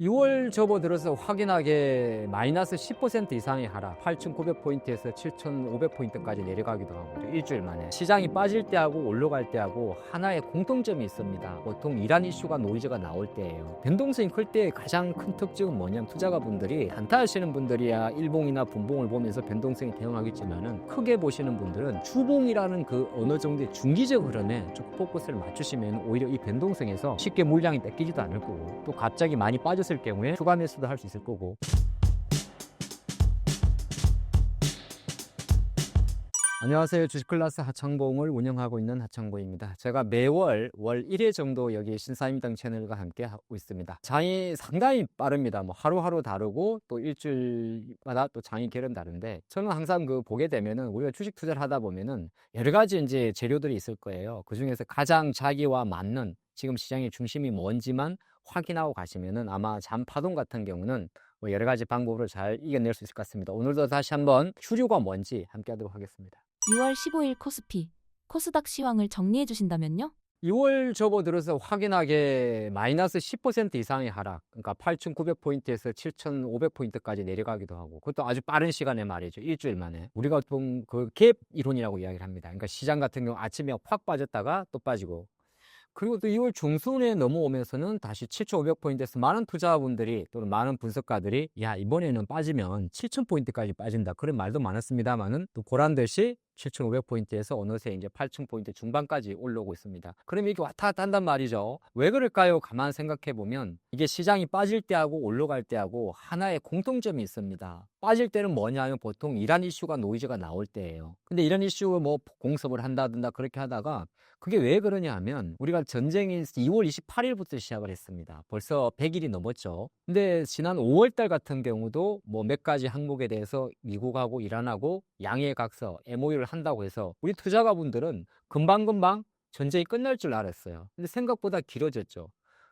6월 접어들어서 확연하게 마이너스 10% 이상의 하락, 8,900포인트에서 7,500포인트까지 내려가기도 하고, 일주일 만에. 시장이 빠질 때하고 올라갈 때하고 하나의 공통점이 있습니다. 보통 이란 이슈가 노이즈가 나올 때예요. 변동성이 클 때 가장 큰 특징은 뭐냐면, 투자가분들이 단타하시는 분들이야 일봉이나 분봉을 보면서 변동성에 대응하겠지만은, 크게 보시는 분들은 주봉이라는 그 어느 정도의 중기적 흐름에 좀 포커스를 맞추시면 오히려 이 변동성에서 쉽게 물량이 뺏기지도 않을 거고, 또 갑자기 많이 빠졌을 경우에 추가 매수도 할 수 있을 거고. 안녕하세요. 주식클래스 하창봉을 운영하고 있는 하창봉입니다. 제가 매월 월 1회 정도 여기 신사임당 채널과 함께 하고 있습니다. 장이 상당히 빠릅니다. 뭐 하루하루 다르고 또 일주일마다 또 장이 결은 다른데, 저는 항상 보게 되면은 우리가 주식 투자를 하다 보면은 여러 가지 이제 재료들이 있을 거예요. 그 중에서 가장 자기와 맞는 지금 시장의 중심이 뭔지만 확인하고 가시면은 아마 잠파동 같은 경우는 뭐 여러 가지 방법으로 잘 이겨낼 수 있을 것 같습니다. 오늘도 다시 한번 주류가 뭔지 함께 하도록 하겠습니다. 6월 15일 코스피, 코스닥 시황을 정리해 주신다면요? 6월 접어들어서 확연하게 마이너스 10% 이상의 하락, 그러니까 8,900포인트에서 7,500포인트까지 내려가기도 하고, 그것도 아주 빠른 시간에 말이죠. 일주일 만에. 우리가 보통 그 갭 이론이라고 이야기를 합니다. 그러니까 시장 같은 경우 아침에 확 빠졌다가 또 빠지고, 그리고 또 2월 중순에 넘어오면서는 다시 7,500포인트에서 많은 투자분들이 또는 많은 분석가들이 야, 이번에는 빠지면 7,000포인트까지 빠진다, 그런 말도 많았습니다만은, 또 보란듯이 7,500포인트에서 어느새 이제 8,000포인트 중반까지 올라오고 있습니다. 그러면 이게 왔다 갔다 한단 말이죠. 왜 그럴까요? 가만 생각해 보면 이게 시장이 빠질 때하고 올라갈 때하고 하나의 공통점이 있습니다. 빠질 때는 뭐냐면 보통 이란 이슈가 노이즈가 나올 때예요. 근데 이란 이슈가 뭐 공습을 한다든가 그렇게 하다가, 그게 왜 그러냐 하면 우리가 전쟁이 2월 28일부터 시작을 했습니다. 벌써 100일이 넘었죠. 근데 지난 5월 달 같은 경우도 뭐 몇 가지 항목에 대해서 미국하고 이란하고 양해 각서 MOU를 한다고 해서 우리 투자가분들은 금방금방 전쟁이 끝날 줄 알았어요. 근데 생각보다 길어졌죠.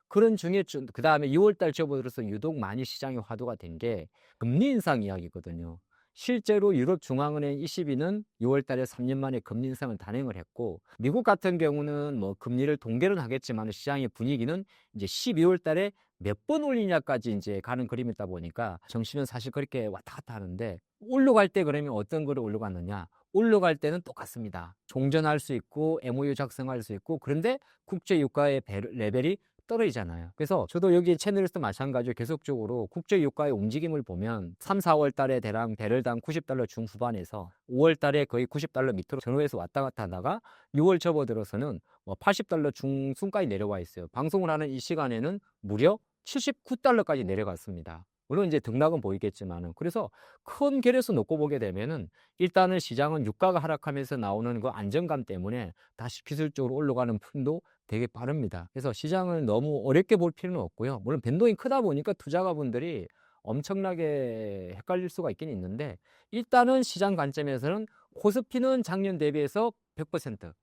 그런 중에 그 다음에 2월 달 접어들어서 유독 많이 시장이 화두가 된 게 금리 인상 이야기거든요. 실제로 유럽 중앙은행 ECB는 6월 달에 3년 만에 금리 인상을 단행을 했고, 미국 같은 경우는 뭐 금리를 동결은 하겠지만 시장의 분위기는 이제 12월 달에 몇 번 올리냐까지 이제 가는 그림이다 보니까 정신은 사실 그렇게 왔다 갔다 하는데, 올라갈 때 그러면 어떤 거를 올라갔느냐? 올라갈 때는 똑같습니다. 종전할 수 있고 MOU 작성할 수 있고, 그런데 국제 유가의 레벨이 떨어지잖아요. 그래서 저도 여기 채널에서 마찬가지로 계속적으로 국제 유가의 움직임을 보면 3, 4월 달에 대략 배럴당 90달러 중후반에서 5월 달에 거의 90달러 밑으로 전후에서 왔다 갔다 하다가 6월 접어들어서는 뭐 80달러 중순까지 내려와 있어요. 방송을 하는 이 시간에는 무려 79달러까지 내려갔습니다. 물론 이제 등락은 보이겠지만은, 그래서 큰 결에서 놓고 보게 되면은 일단은 시장은 유가가 하락하면서 나오는 그 안정감 때문에 다시 기술적으로 올라가는 편도 되게 빠릅니다. 그래서 시장을 너무 어렵게 볼 필요는 없고요. 물론 변동이 크다 보니까 투자가분들이 엄청나게 헷갈릴 수가 있긴 있는데, 일단은 시장 관점에서는 코스피는 작년 대비해서 100%,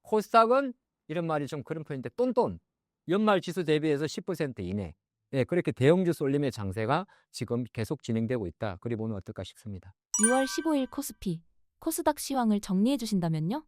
코스닥은 이런 말이 좀 그런 편인데 똔똔, 연말 지수 대비해서 10% 이내. 네, 그렇게 대형주수 올림의 장세가 지금 계속 진행되고 있다, 그리 보면 어떨까 싶습니다. 6월 15일 코스피, 코스닥 시황을 정리해 주신다면요?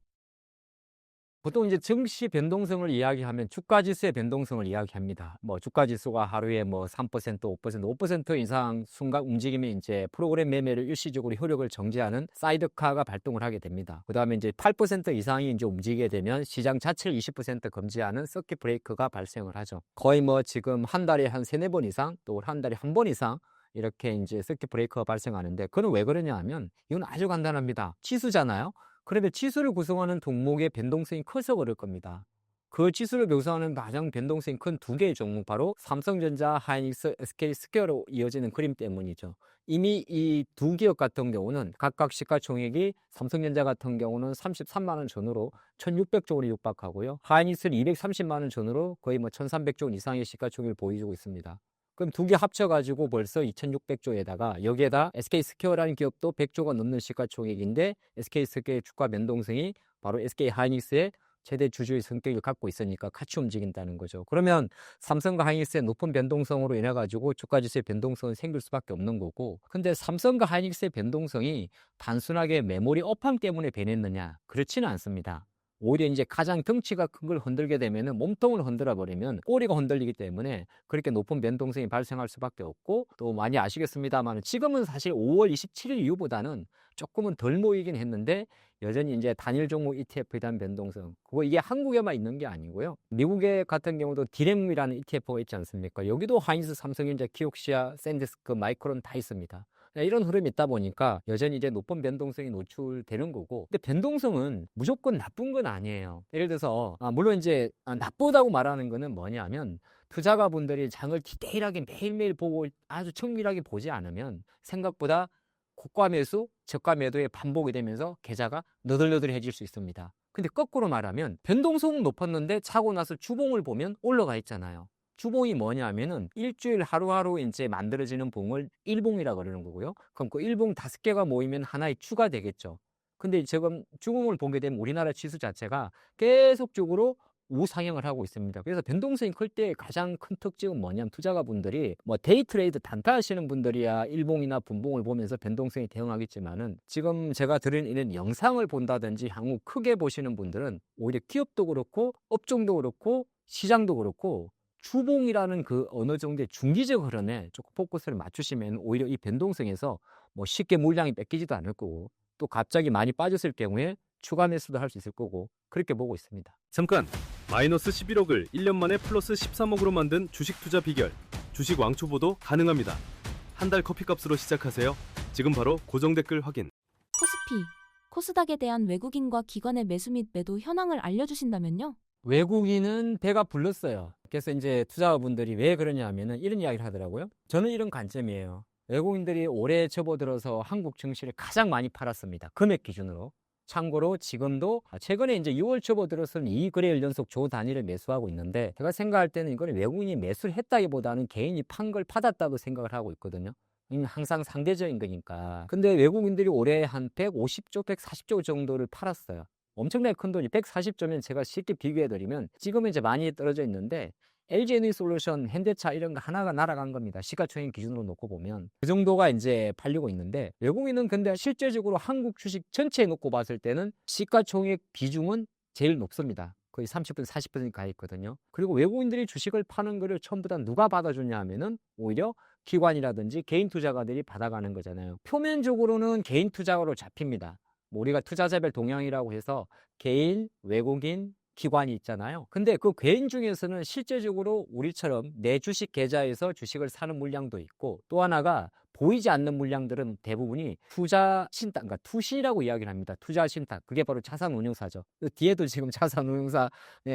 보통 이제 증시 변동성을 이야기하면 주가지수의 변동성을 이야기합니다. 뭐 주가지수가 하루에 뭐 3%, 5% 이상 순간 움직임이 이제 프로그램 매매를 일시적으로 효력을 정지하는 사이드카가 발동을 하게 됩니다. 그 다음에 이제 8% 이상이 이제 움직이게 되면 시장 자체를 20% 금지하는 서킷 브레이크가 발생을 하죠. 거의 뭐 지금 한 달에 한 3-4번 이상, 또 한 달에 한 번 이상 이렇게 이제 서킷 브레이크가 발생하는데, 그건 왜 그러냐 하면 이건 아주 간단합니다. 지수잖아요. 그런데 지수를 구성하는 종목의 변동성이 커서 그럴 겁니다. 그 지수를 묘사하는 가장 변동성이 큰 두 개의 종목, 바로 삼성전자, 하이닉스, SK스퀘어로 이어지는 그림 때문이죠. 이미 이 두 기업 같은 경우는 각각 시가총액이 삼성전자 같은 경우는 33만 원 전후로 1,600조 원이 육박하고요. 하이닉스는 230만 원 전후로 거의 뭐 1,300조 원 이상의 시가총액을 보여주고 있습니다. 그럼 두 개 합쳐가지고 벌써 2,600조에다가 여기에다 SK스퀘어라는 기업도 100조가 넘는 시가총액인데, SK스퀘어의 주가 변동성이 바로 SK하이닉스의 최대 주주의 성격을 갖고 있으니까 같이 움직인다는 거죠. 그러면 삼성과 하이닉스의 높은 변동성으로 인해 가지고 주가지수의 변동성이 생길 수밖에 없는 거고, 근데 삼성과 하이닉스의 변동성이 단순하게 메모리 업황 때문에 변했느냐? 그렇지는 않습니다. 오히려 이제 가장 덩치가 큰 걸 흔들게 되면은 몸통을 흔들어 버리면 꼬리가 흔들리기 때문에 그렇게 높은 변동성이 발생할 수밖에 없고, 또 많이 아시겠습니다만 지금은 사실 5월 27일 이후보다는 조금은 덜 모이긴 했는데 여전히 이제 단일 종목 ETF에 대한 변동성, 그거 이게 한국에만 있는 게 아니고요. 미국에 같은 경우도 디램이라는 ETF가 있지 않습니까? 여기도 하이닉스, 삼성전자, 키옥시아, 샌디스크, 마이크론 다 있습니다. 이런 흐름이 있다 보니까 여전히 이제 높은 변동성이 노출되는 거고, 근데 변동성은 무조건 나쁜 건 아니에요. 예를 들어서 물론 이제 나쁘다고 말하는 거는 뭐냐면, 투자가분들이 장을 디테일하게 매일매일 보고 아주 정밀하게 보지 않으면 생각보다 고가 매수, 저가 매도의 반복이 되면서 계좌가 너덜너덜해질 수 있습니다. 근데 거꾸로 말하면 변동성은 높았는데 차고 나서 주봉을 보면 올라가 있잖아요. 주봉이 뭐냐면은 일주일 하루하루 이제 만들어지는 봉을 일봉이라 그러는 거고요. 그럼 그 일봉 5개가 모이면 하나의 추가 되겠죠. 근데 지금 주봉을 보게 되면 우리나라 지수 자체가 계속적으로 우상향을 하고 있습니다. 그래서 변동성이 클 때 가장 큰 특징은 뭐냐면, 투자가분들이 뭐 데이 트레이드 단타 하시는 분들이야 일봉이나 분봉을 보면서 변동성에 대응하겠지만은, 지금 제가 드린 이런 영상을 본다든지 향후 크게 보시는 분들은 오히려 기업도 그렇고 업종도 그렇고 시장도 그렇고 주봉이라는 그 어느 정도의 중기적 흐름에 조금 포커스를 맞추시면 오히려 이 변동성에서 뭐 쉽게 물량이 뺏기지도 않을 거고, 또 갑자기 많이 빠졌을 경우에 추가 매수도 할 수 있을 거고, 그렇게 보고 있습니다. 잠깐! 마이너스 11억을 1년 만에 플러스 13억으로 만든 주식 투자 비결, 주식 왕초보도 가능합니다. 한 달 커피값으로 시작하세요. 지금 바로 고정 댓글 확인. 코스피, 코스닥에 대한 외국인과 기관의 매수 및 매도 현황을 알려주신다면요? 외국인은 배가 불렀어요. 그래서 이제 투자자분들이 왜 그러냐 하면은 이런 이야기를 하더라고요. 저는 이런 관점이에요. 외국인들이 올해 접어들어서 한국 증시를 가장 많이 팔았습니다. 금액 기준으로. 참고로 지금도 최근에 이제 6월 접어들어서는 2거래일 연속 조 단위를 매수하고 있는데, 제가 생각할 때는 이거는 외국인이 매수를 했다기보다는 개인이 판 걸 받았다고 생각을 하고 있거든요. 항상 상대적인 거니까. 근데 외국인들이 올해 한 150조, 140조 정도를 팔았어요. 엄청나게 큰 돈이 140조면 제가 쉽게 비교해드리면 지금은 이제 많이 떨어져 있는데 LG에너지솔루션, 현대차 이런 거 하나가 날아간 겁니다. 시가총액 기준으로 놓고 보면 그 정도가 이제 팔리고 있는데, 외국인은 근데 실제적으로 한국 주식 전체에 놓고 봤을 때는 시가총액 비중은 제일 높습니다. 거의 30%, 40% 가 있거든요. 그리고 외국인들이 주식을 파는 거를 전부 다 누가 받아주냐 하면은 오히려 기관이라든지 개인 투자가들이 받아가는 거잖아요. 표면적으로는 개인 투자가로 잡힙니다. 뭐 우리가 투자자별 동향이라고 해서 개인, 외국인, 기관이 있잖아요. 근데 그 개인 중에서는 실제적으로 우리처럼 내 주식 계좌에서 주식을 사는 물량도 있고, 또 하나가 보이지 않는 물량들은 대부분이 투자 신탁, 그러니까 투신이라고 이야기를 합니다. 투자 신탁. 그게 바로 자산운용사죠. 그 뒤에도 지금 자산운용사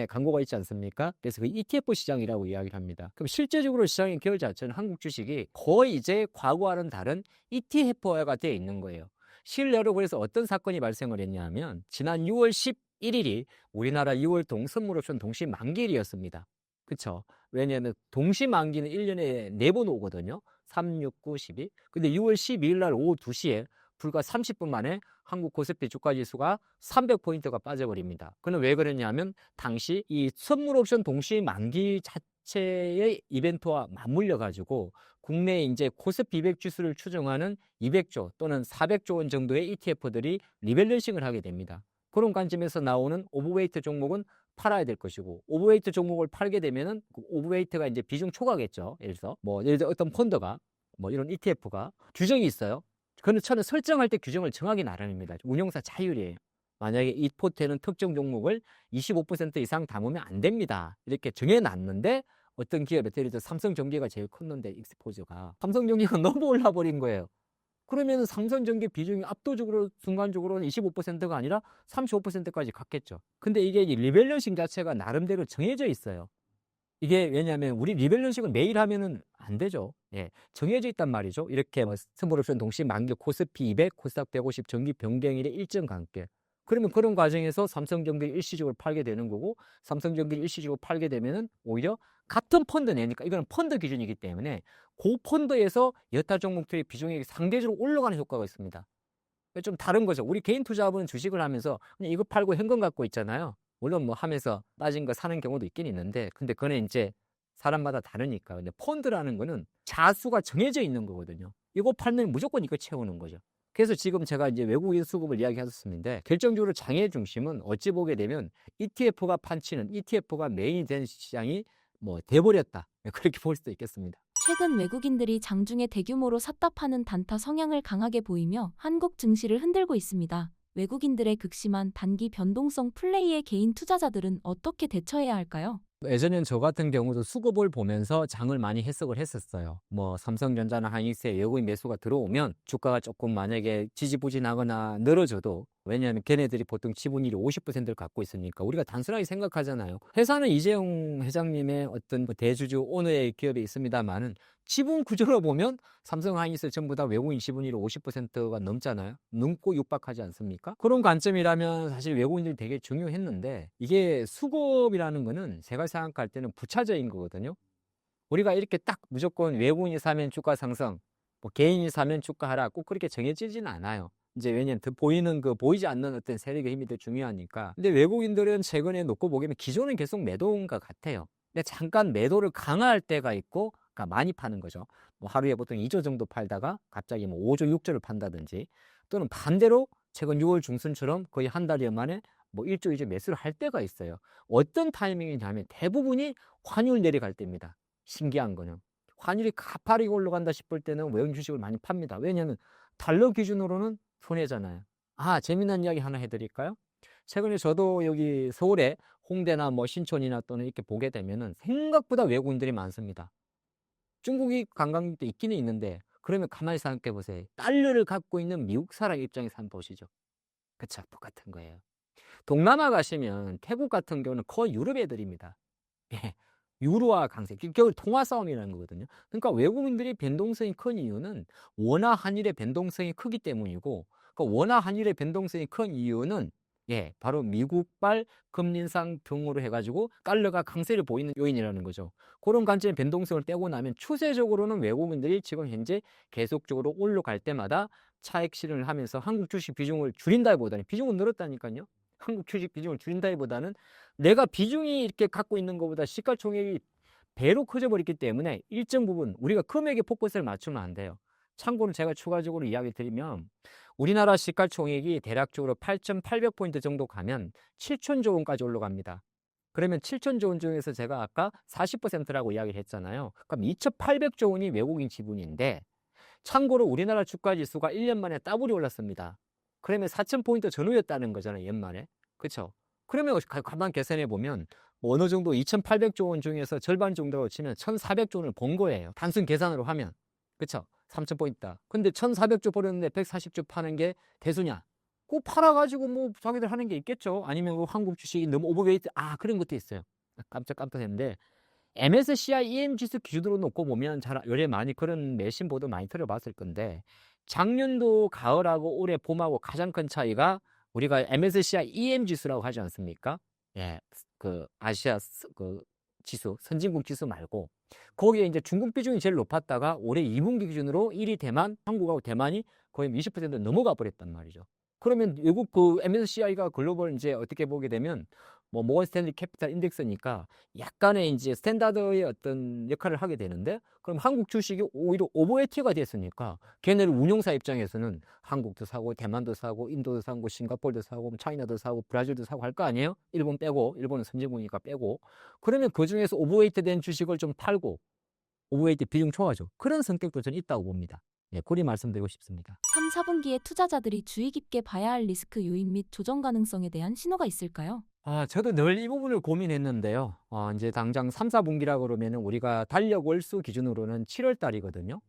광고가 있지 않습니까? 그래서 그 ETF 시장이라고 이야기를 합니다. 그럼 실제적으로 시장의 결 자체는 한국 주식이 거의 이제 과거와는 다른 ETF화가 되어 있는 거예요. 실례로 그래서 어떤 사건이 발생을 했냐면, 지난 6월 11일이 우리나라 6월동 선물옵션 동시 만기일이었습니다. 그쵸? 왜냐하면 동시 만기는 1년에 4번 오거든요. 3, 6, 9, 12. 근데 6월 12일 날 오후 2시에 불과 30분 만에 한국 코스피 주가 지수가 300포인트가 빠져버립니다. 그는 왜 그러냐면, 당시 이 선물옵션 동시 만기 자체의 이벤트와 맞물려 가지고 국내 이제 코스피 200 지수를 추정하는 200조 또는 400조 원 정도의 ETF들이 리밸런싱을 하게 됩니다. 그런 관점에서 나오는 오버웨이트 종목은 팔아야 될 것이고, 오버웨이트 종목을 팔게 되면은 그 오버웨이트가 이제 비중 초과겠죠. 예를 들어 어떤 펀드가 뭐 이런 ETF가 규정이 있어요. 그는 저는 설정할 때 규정을 정하게 나름입니다. 운용사 자율이에요. 만약에 이 포트에는 특정 종목을 25% 이상 담으면 안 됩니다. 이렇게 정해놨는데, 어떤 기업에 예를 들어 삼성전기가 제일 컸는데 익스포즈가 삼성전기가 너무 올라버린 거예요. 그러면 삼성전기 비중이 압도적으로 순간적으로는 25%가 아니라 35%까지 갔겠죠. 근데 이게 리밸런싱 자체가 나름대로 정해져 있어요. 이게 왜냐하면 우리 리밸런싱을 매일 하면은 안 되죠. 예, 정해져 있단 말이죠. 이렇게 뭐 선물옵션 동시 만기 코스피 200, 코스닥 150 정기 변경일의 일정 관계. 그러면 그런 과정에서 삼성전기를 일시적으로 팔게 되는 거고, 삼성전기를 일시적으로 팔게 되면은 오히려 같은 펀드 내니까, 이거는 펀드 기준이기 때문에 그 펀드에서 여타 종목들의 비중이 상대적으로 올라가는 효과가 있습니다. 좀 다른 거죠. 우리 개인 투자자분은 주식을 하면서 그냥 이거 팔고 현금 갖고 있잖아요. 물론 뭐 하면서 빠진 거 사는 경우도 있긴 있는데, 근데 그거는 이제 사람마다 다르니까. 근데 펀드라는 거는 자수가 정해져 있는 거거든요. 이거 팔면 무조건 이거 채우는 거죠. 그래서 지금 제가 이제 외국인 수급을 이야기하셨는데 결정적으로 장의 중심은 어찌 보게 되면 ETF가 판치는 ETF가 메인이 된 시장이 뭐 돼버렸다. 그렇게 볼 수도 있겠습니다. 최근 외국인들이 장중에 대규모로 샀다 파는 단타 성향을 강하게 보이며 한국 증시를 흔들고 있습니다. 외국인들의 극심한 단기 변동성 플레이에 개인 투자자들은 어떻게 대처해야 할까요? 예전엔 저 같은 경우도 수급을 보면서 장을 많이 해석을 했었어요. 뭐 삼성전자나 하이닉스에 외국인 매수가 들어오면 주가가 조금 만약에 지지부진하거나 늘어져도, 왜냐하면 걔네들이 보통 지분율이 50%를 갖고 있으니까 우리가 단순하게 생각하잖아요. 회사는 이재용 회장님의 어떤 대주주 오너의 기업에 있습니다만은 지분 구조로 보면 삼성 하이닉스 전부 다 외국인 지분율이 50%가 넘잖아요. 넘고 육박하지 않습니까? 그런 관점이라면 사실 외국인들이 되게 중요했는데, 이게 수급이라는 거는 제가 생각할 때는 부차적인 거거든요. 우리가 이렇게 딱 무조건 외국인이 사면 주가 상승, 뭐 개인이 사면 주가 하락, 꼭 그렇게 정해지진 않아요. 이제 왜냐면 보이지 않는 어떤 세력의 힘이 더 중요하니까. 근데 외국인들은 최근에 놓고 보기에는 기존은 계속 매도인 것 같아요. 근데 잠깐 매도를 강화할 때가 있고, 그러니까 많이 파는 거죠. 뭐 하루에 보통 2조 정도 팔다가 갑자기 뭐 5조, 6조를 판다든지, 또는 반대로 최근 6월 중순처럼 거의 한 달여 만에 뭐 1조, 2조 매수를 할 때가 있어요. 어떤 타이밍이냐면 대부분이 환율 내려갈 때입니다. 신기한 거는. 환율이 가파르게 올라간다 싶을 때는 외국 주식을 많이 팝니다. 왜냐하면 달러 기준으로는 손해잖아요. 재미난 이야기 하나 해드릴까요? 최근에 저도 여기 서울에 홍대나 뭐 신촌이나 또는 이렇게 보게 되면은 생각보다 외국인들이 많습니다. 중국이 관광객도 있기는 있는데, 그러면 가만히 생각해 보세요. 달러를 갖고 있는 미국 사람 입장에서 한번 보시죠. 그쵸? 똑같은 거예요. 동남아 가시면 태국 같은 경우는 거의 유럽 애들입니다. 예. 유로화 강세, 결국 통화 싸움이라는 거거든요. 그러니까 외국인들이 변동성이 큰 이유는 원화 환율의 변동성이 크기 때문이고, 그러니까 원화 환율의 변동성이 큰 이유는 바로 미국발 금리 인상 등으로 해가지고 달러가 강세를 보이는 요인이라는 거죠. 그런 관점의 변동성을 떼고 나면 추세적으로는 외국인들이 지금 현재 계속적으로 올라갈 때마다 차익 실현을 하면서 한국 주식 비중을 줄인다기보다는, 비중은 늘었다니까요. 한국 주식 비중을 줄인다기보다는 내가 비중이 이렇게 갖고 있는 것보다 시가총액이 배로 커져버렸기 때문에 일정 부분 우리가 금액에 포커스를 맞추면 안 돼요. 참고로 제가 추가적으로 이야기 드리면, 우리나라 시가총액이 대략적으로 8,800포인트 정도 가면 7천조 원까지 올라갑니다. 그러면 7천조 원 중에서 제가 아까 40%라고 이야기를 했잖아요. 그럼 2,800조 원이 외국인 지분인데, 참고로 우리나라 주가 지수가 1년 만에 더블이 올랐습니다. 그러면 4,000포인트 전후였다는 거잖아요, 연말에. 그렇죠? 그러면 가만 계산해 보면 뭐 어느 정도 2,800조 원 중에서 절반 정도로 치면 1,400조 원을 번 거예요. 단순 계산으로 하면. 그렇죠? 3,000포인트. 근데 1,400조 벌었는데 140조 파는 게 대수냐? 꼭 팔아가지고 뭐 자기들 하는 게 있겠죠. 아니면 뭐 한국 주식이 너무 오버웨이트, 그런 것도 있어요. 깜짝깜짝했는데, MSCI EM 지수 기준으로 놓고 보면 잘 요새 많이 그런 매신 보도 많이 들어봤을 건데, 작년도 가을하고 올해 봄하고 가장 큰 차이가 우리가 MSCI EM 지수라고 하지 않습니까? 그 아시아 그 지수, 선진국 지수 말고 거기에 이제 중국 비중이 제일 높았다가 올해 2분기 기준으로 1위 대만, 한국하고 대만이 거의 20% 넘어가 버렸단 말이죠. 그러면 외국 그 MSCI가 글로벌 이제 어떻게 보게 되면 뭐 모건 스탠리 캐피탈 인덱스니까 약간의 이제 스탠다드의 어떤 역할을 하게 되는데, 그럼 한국 주식이 오히려 오버웨이트가 됐으니까 걔네들 운용사 입장에서는 한국도 사고 대만도 사고 인도도 사고 싱가포르도 사고 차이나도 사고 브라질도 사고 할 거 아니에요? 일본 빼고, 일본은 선진국이니까 빼고. 그러면 그 중에서 오버웨이트 된 주식을 좀 팔고, 오버웨이트 비중 좋아져. 그런 성격도 저는 있다고 봅니다. 그리 말씀드리고 싶습니다. 3, 4분기에 투자자들이 주의 깊게 봐야 할 리스크 요인 및 조정 가능성에 대한 신호가 있을까요? 저도 늘 이 부분을 고민했는데요. 이제 당장 3, 4분기라 그러면 우리가 달력 월수 기준으로는 7월 달이거든요.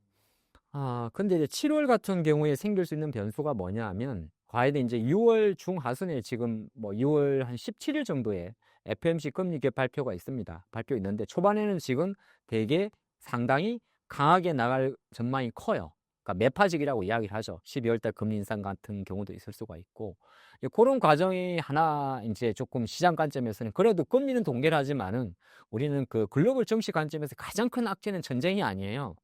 근데 이제 7월 같은 경우에 생길 수 있는 변수가 뭐냐 하면, 과연 이제 6월 중하순에 지금 뭐 6월 한 17일 정도에 FOMC 금리 개 발표가 있습니다. 발표 있는데 초반에는 지금 되게 상당히 강하게 나갈 전망이 커요. 그러니까 매파직이라고 이야기를 하죠. 12월 달 금리 인상 같은 경우도 있을 수가 있고, 그런 과정이 하나 이제 조금 시장 관점에서는, 그래도 금리는 동결하지만은 우리는 그 글로벌 정치 관점에서 가장 큰 악재는 전쟁이 아니에요.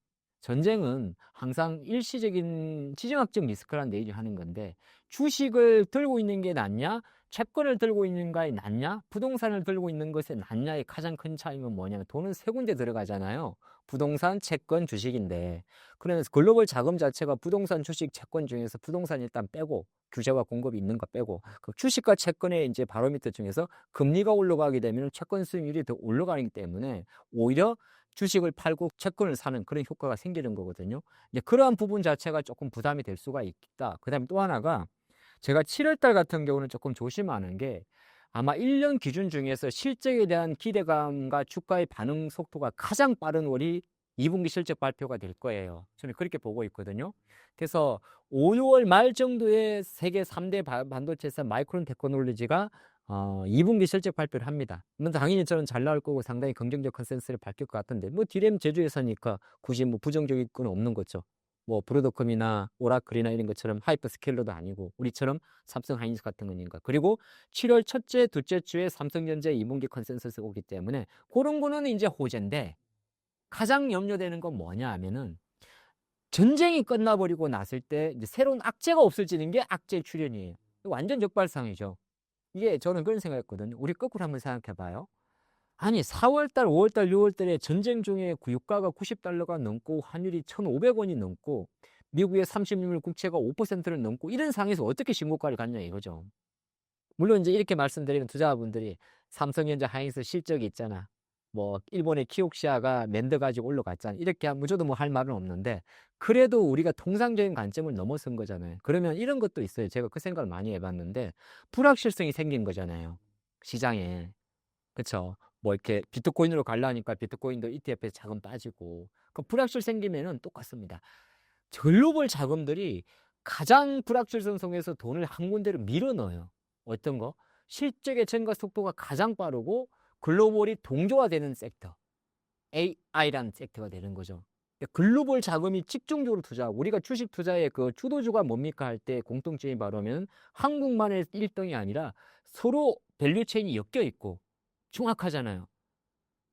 전쟁은 항상 일시적인 지정학적 리스크라는 얘기를 하는 건데, 주식을 들고 있는 게 낫냐, 채권을 들고 있는 게 낫냐, 부동산을 들고 있는 것이 낫냐의 가장 큰 차이는 뭐냐면, 돈은 세 군데 들어가잖아요. 부동산, 채권, 주식인데 그래서 글로벌 자금 자체가 부동산, 주식, 채권 중에서 부동산 일단 빼고 규제와 공급이 있는 거 빼고 그 주식과 채권의 이제 바로미터 중에서 금리가 올라가게 되면 채권 수익률이 더 올라가기 때문에 오히려 주식을 팔고 채권을 사는 그런 효과가 생기는 거거든요. 이제 그러한 부분 자체가 조금 부담이 될 수가 있다. 그다음에 또 하나가 제가 7월 달 같은 경우는 조금 조심하는 게 아마 1년 기준 중에서 실적에 대한 기대감과 주가의 반응 속도가 가장 빠른 월이 2분기 실적 발표가 될 거예요. 저는 그렇게 보고 있거든요. 그래서 5, 6월 말 정도에 세계 3대 반도체에서 마이크론 테크놀로지가 2분기 실적 발표를 합니다. 당연히 저는 잘 나올 거고 상당히 긍정적 컨센서스를 밝힐 것 같은데 뭐 디램 제조회사니까 굳이 뭐 부정적인 건 없는 거죠. 뭐 브로드컴이나 오라클이나 이런 것처럼 하이퍼스케일러도 아니고 우리처럼 삼성 하이닉스 같은 거니까. 그리고 7월 첫째, 둘째 주에 삼성전자 2분기 컨센서스가 오기 때문에 그런 거는 이제 호재인데 가장 염려되는 건 뭐냐 하면은 전쟁이 끝나버리고 났을 때 이제 새로운 악재가 없어지는 게 악재 출현이에요. 완전 적발상이죠. 이게 저는 그런 생각했거든요. 우리 거꾸로 한번 생각해 봐요. 아니 4월달, 5월달, 6월달에 전쟁 중에 유가가 90달러가 넘고 환율이 1,500원이 넘고 미국의 30년물 국채가 5%를 넘고 이런 상황에서 어떻게 신고가를 갔냐 이거죠. 물론 이제 이렇게 말씀드리는 투자자분들이 삼성전자 하이닉스 실적이 있잖아. 뭐 일본의 키옥시아가 랜드 가지고 올라갔잖아. 이렇게 하면 저도 뭐 할 말은 없는데 그래도 우리가 통상적인 관점을 넘어선 거잖아요. 그러면 이런 것도 있어요. 제가 그 생각을 많이 해봤는데 불확실성이 생긴 거잖아요. 시장에. 그렇죠. 뭐 이렇게 비트코인으로 가려니까 비트코인도 ETF에서 자금 빠지고 그 불확실 생기면은 똑같습니다. 글로벌 자금들이 가장 불확실성 속에서 돈을 한 군데로 밀어 넣어요. 어떤 거? 실적의 증가 속도가 가장 빠르고 글로벌이 동조화되는 섹터, AI라는 섹터가 되는 거죠. 글로벌 자금이 집중적으로 투자하고 우리가 주식 투자의 그 주도주가 뭡니까 할 때 공통점이 바로면 한국만의 1등이 아니라 서로 밸류체인이 엮여 있고 정확하잖아요.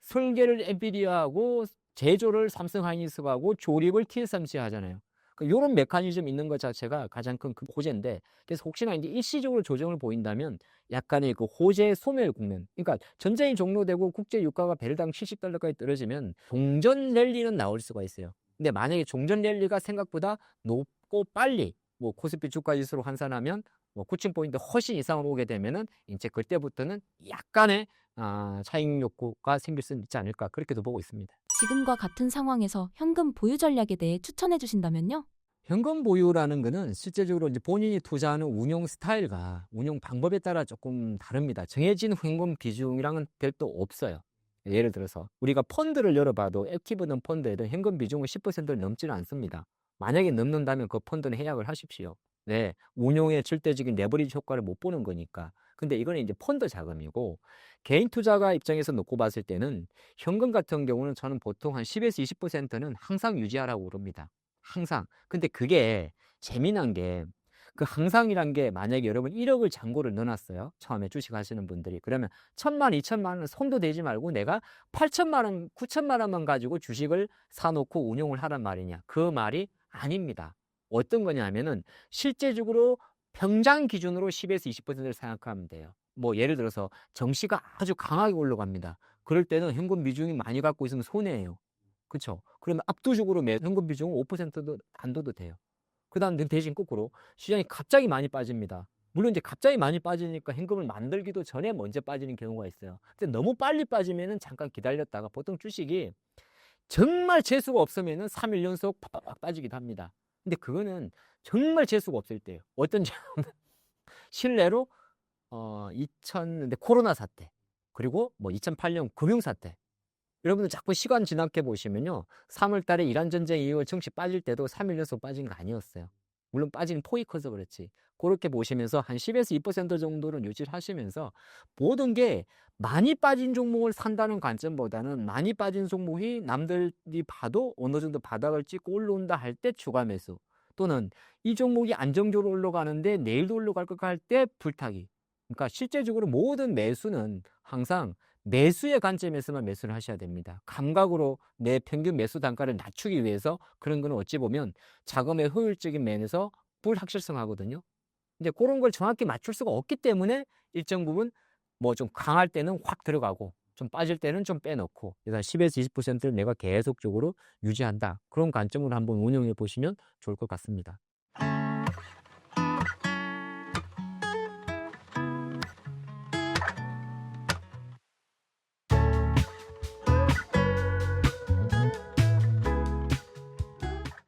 설계를 엔비디아하고 제조를 삼성 하이닉스가 하고 조립을 TSMC 하잖아요. 이런 메커니즘 있는 것 자체가 가장 큰 호재인데 그래서 혹시나 이제 일시적으로 조정을 보인다면 약간의 그 호재 소멸 국면. 그러니까 전쟁이 종료되고 국제 유가가 배럴당 70달러까지 떨어지면 종전 랠리는 나올 수가 있어요. 근데 만약에 종전 랠리가 생각보다 높고 빨리 뭐 코스피 주가 지수로 환산하면 뭐 9,000포인트 훨씬 이상으로 오게 되면은 이제 그때부터는 약간의 차익 욕구가 생길 수 있지 않을까 그렇게도 보고 있습니다. 지금과 같은 상황에서 현금 보유 전략에 대해 추천해 주신다면요? 현금 보유라는 거는 실제적으로 이제 본인이 투자하는 운용 스타일과 운용 방법에 따라 조금 다릅니다. 정해진 현금 비중이랑은 별도 없어요. 예를 들어서 우리가 펀드를 열어봐도 액티브든 펀드에든 현금 비중은 10%를 넘지는 않습니다. 만약에 넘는다면 그 펀드는 해약을 하십시오. 네, 운용의 절대적인 레버리지 효과를 못 보는 거니까. 근데 이거는 이제 펀드 자금이고 개인 투자가 입장에서 놓고 봤을 때는 현금 같은 경우는 저는 보통 한 10에서 20%는 항상 유지하라고 그럽니다. 항상. 근데 그게 재미난 게 그 항상이란 게 만약에 여러분 1억을 잔고를 넣어놨어요. 처음에 주식 하시는 분들이. 그러면 1,000만, 2,000만 원 손도 대지 말고 내가 8,000만 원, 9,000만 원만 가지고 주식을 사놓고 운용을 하란 말이냐. 그 말이 아닙니다. 어떤 거냐면은 실제적으로 평장 기준으로 10에서 20%를 생각하면 돼요. 뭐 예를 들어서 정시가 아주 강하게 올라갑니다. 그럴 때는 현금 비중이 많이 갖고 있으면 손해예요. 그렇죠? 그러면 압도적으로 현금 비중은 5%도 안 둬도 돼요. 그 다음 대신 거꾸로 시장이 갑자기 많이 빠집니다. 물론 이제 갑자기 많이 빠지니까 현금을 만들기도 전에 먼저 빠지는 경우가 있어요. 근데 너무 빨리 빠지면은 잠깐 기다렸다가 보통 주식이 정말 재수가 없으면은 3일 연속 팍팍 빠지기도 합니다. 근데 그거는 정말 재수가 없을 때예요. 어떤지 실례로 근데 코로나 사태 그리고 뭐 2008년 금융 사태 여러분들 자꾸 시간 지나게 보시면요 3월 달에 이란 전쟁 이후 증시 빠질 때도 3일 연속 빠진 거 아니었어요. 물론 빠지는 폭이 커서 그렇지. 그렇게 보시면서 한 10에서 2% 정도는 유지를 하시면서 모든 게 많이 빠진 종목을 산다는 관점보다는 많이 빠진 종목이 남들이 봐도 어느 정도 바닥을 찍고 올라온다 할 때 추가 매수 또는 이 종목이 안정적으로 올라가는데 내일도 올라갈 것 할 때 불타기. 그러니까 실제적으로 모든 매수는 항상 매수의 관점에서만 매수를 하셔야 됩니다. 감각으로 내 평균 매수 단가를 낮추기 위해서 그런 거는 어찌 보면 자금의 효율적인 면에서 불확실성하거든요. 근데 그런 걸 정확히 맞출 수가 없기 때문에 일정 부분 뭐 좀 강할 때는 확 들어가고 좀 빠질 때는 좀 빼놓고 일단 10에서 20%를 내가 계속적으로 유지한다. 그런 관점으로 한번 운영해 보시면 좋을 것 같습니다.